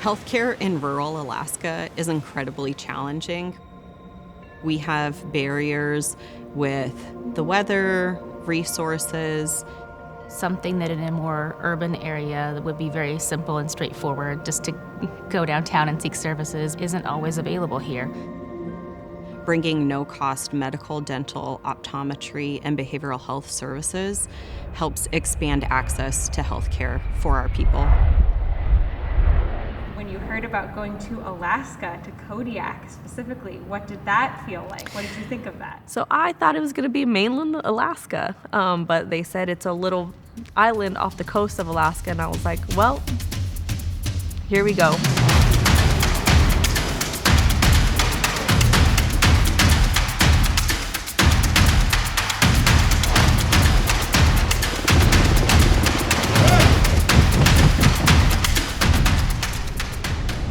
Healthcare in rural Alaska is incredibly challenging. We have barriers with the weather, resources. Something that in a more urban area that would be very simple and straightforward, just to go downtown and seek services, isn't always available here. Bringing no-cost medical, dental, optometry, and behavioral health services helps expand access to healthcare for our people. When you heard about going to Alaska, to Kodiak specifically, what did that feel like? What did you think of that? So I thought it was going to be mainland Alaska, but they said it's a little island off the coast of Alaska, and I was like, well, here we go.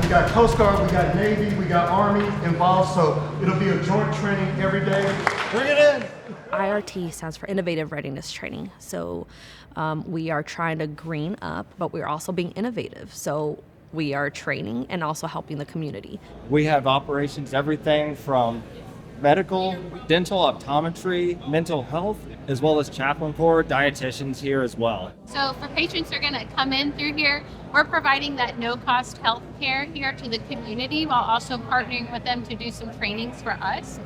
We got Coast Guard, we got Navy, we got Army involved, so it'll be a joint training every day. Bring it in! IRT stands for Innovative Readiness Training. So we are trying to green up, but we're also being innovative. So we are training and also helping the community. We have operations, everything from medical, dental, optometry, mental health, as well as chaplain corps, dietitians here as well. So for patients who are going to come in through here, we're providing that no-cost health care here to the community while also partnering with them to do some trainings for us.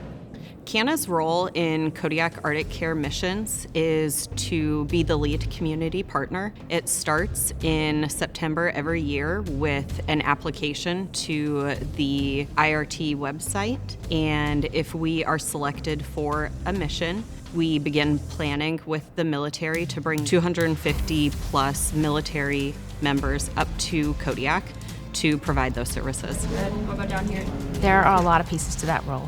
KANA's role in Kodiak Arctic Care missions is to be the lead community partner. It starts in September every year with an application to the IRT website, and if we are selected for a mission, we begin planning with the military to bring 250 plus military members up to Kodiak to provide those services. We'll go down here. There are a lot of pieces to that role.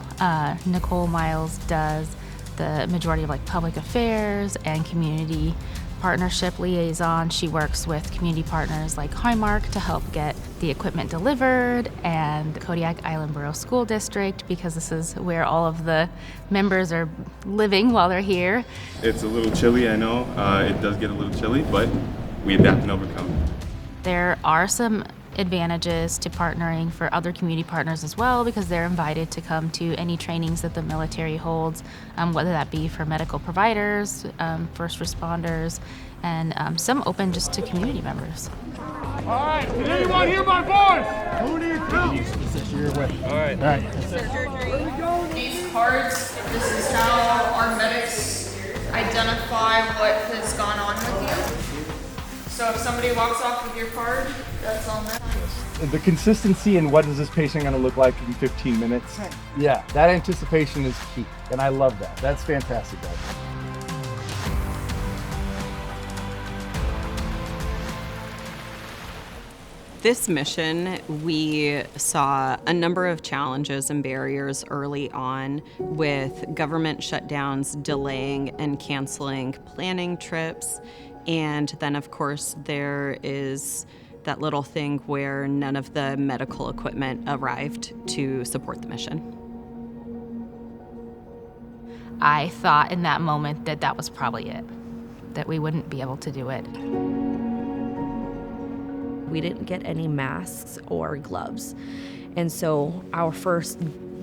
Nicole Miles does the majority of public affairs and community partnership liaison. She works with community partners like Highmark to help get the equipment delivered, and Kodiak Island Borough School District, because this is where all of the members are living while they're here. It's a little chilly, I know. It does get a little chilly, but we adapt and overcome. There are some advantages to partnering for other community partners as well, because they're invited to come to any trainings that the military holds, whether that be for medical providers, first responders, and some open just to community members. All right, is anyone here by voice? Who needs help? All right. These cards, this is how our medics identify what has gone on with you. So if somebody walks off with your card, that's on them. The consistency and what is this patient going to look like in 15 minutes? Right. Yeah, that anticipation is key, and I love that. That's fantastic, guys. This mission, we saw a number of challenges and barriers early on with government shutdowns delaying and canceling planning trips. And then, of course, there is that little thing where none of the medical equipment arrived to support the mission. I thought in that moment that that was probably it, that we wouldn't be able to do it. We didn't get any masks or gloves. And so our first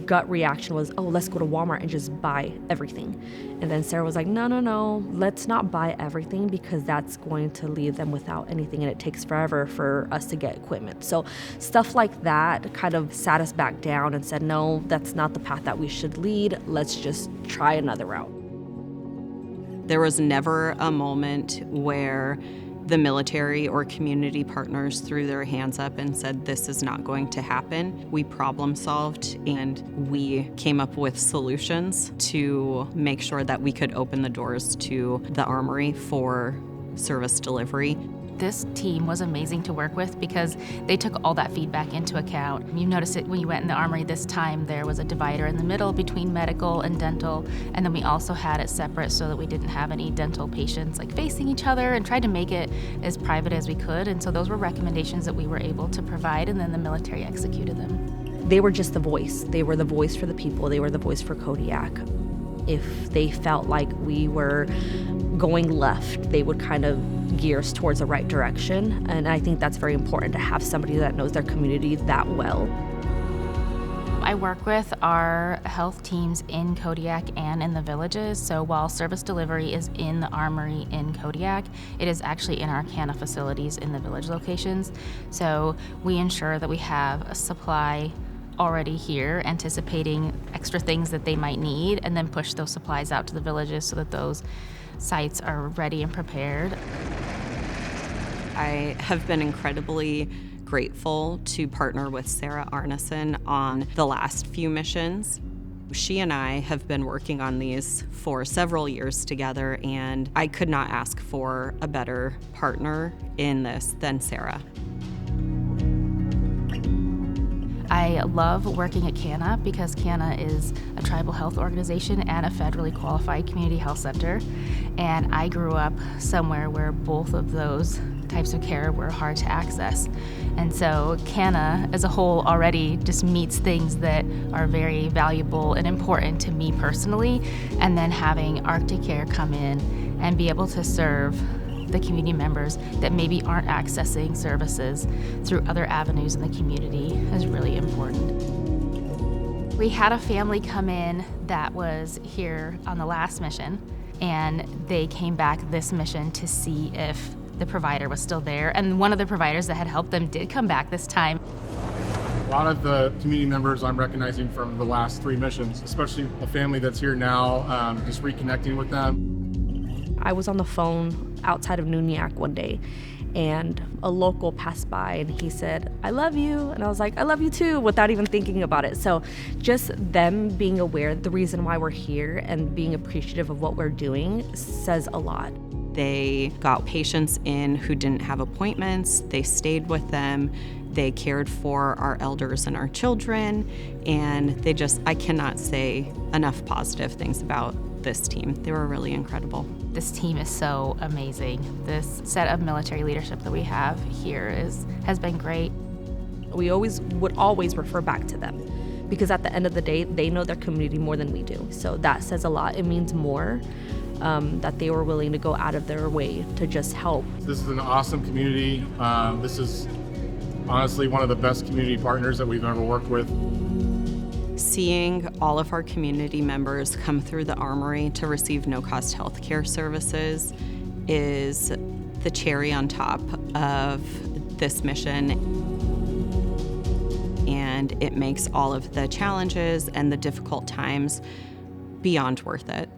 gut reaction was, oh, let's go to Walmart and just buy everything. And then Sarah was like, no, let's not buy everything, because that's going to leave them without anything, and it takes forever for us to get equipment. So stuff like that kind of sat us back down and said, no, that's not the path that we should lead. Let's just try another route. There was never a moment where the military or community partners threw their hands up and said, this is not going to happen. We problem solved, and we came up with solutions to make sure that we could open the doors to the Armory for service delivery. This team was amazing to work with because they took all that feedback into account. You notice it when you went in the Armory this time, there was a divider in the middle between medical and dental, and then we also had it separate so that we didn't have any dental patients facing each other, and tried to make it as private as we could. And so those were recommendations that we were able to provide, and then the military executed them. They were just the voice. They were the voice for the people. They were the voice for Kodiak. If they felt like we were going left, they would kind of gear us towards the right direction. And I think that's very important to have somebody that knows their community that well. I work with our health teams in Kodiak and in the villages. So while service delivery is in the armory in Kodiak, it is actually in our KANA facilities in the village locations. So we ensure that we have a supply already here, anticipating extra things that they might need, and then push those supplies out to the villages so that those sites are ready and prepared. I have been incredibly grateful to partner with Sarah Arneson on the last few missions. She and I have been working on these for several years together, and I could not ask for a better partner in this than Sarah. I love working at KANA because KANA is a tribal health organization and a federally qualified community health center. And I grew up somewhere where both of those types of care were hard to access. And so KANA as a whole already just meets things that are very valuable and important to me personally. And then having Arctic Care come in and be able to serve the community members that maybe aren't accessing services through other avenues in the community is really important. We had a family come in that was here on the last mission, and they came back this mission to see if the provider was still there, and one of the providers that had helped them did come back this time. A lot of the community members I'm recognizing from the last 3 missions, especially a family that's here now, just reconnecting with them. I was on the phone outside of Nuniak one day, and a local passed by and he said, "I love you." And I was like, "I love you too," without even thinking about it. So just them being aware the reason why we're here and being appreciative of what we're doing says a lot. They got patients in who didn't have appointments. They stayed with them. They cared for our elders and our children. And I cannot say enough positive things about this team. They were really incredible. This team is so amazing. This set of military leadership that we have here has been great. We would always refer back to them because at the end of the day, they know their community more than we do. So that says a lot. It means more that they were willing to go out of their way to just help. This is an awesome community. This is honestly one of the best community partners that we've ever worked with. Seeing all of our community members come through the armory to receive no-cost health care services is the cherry on top of this mission. And it makes all of the challenges and the difficult times beyond worth it.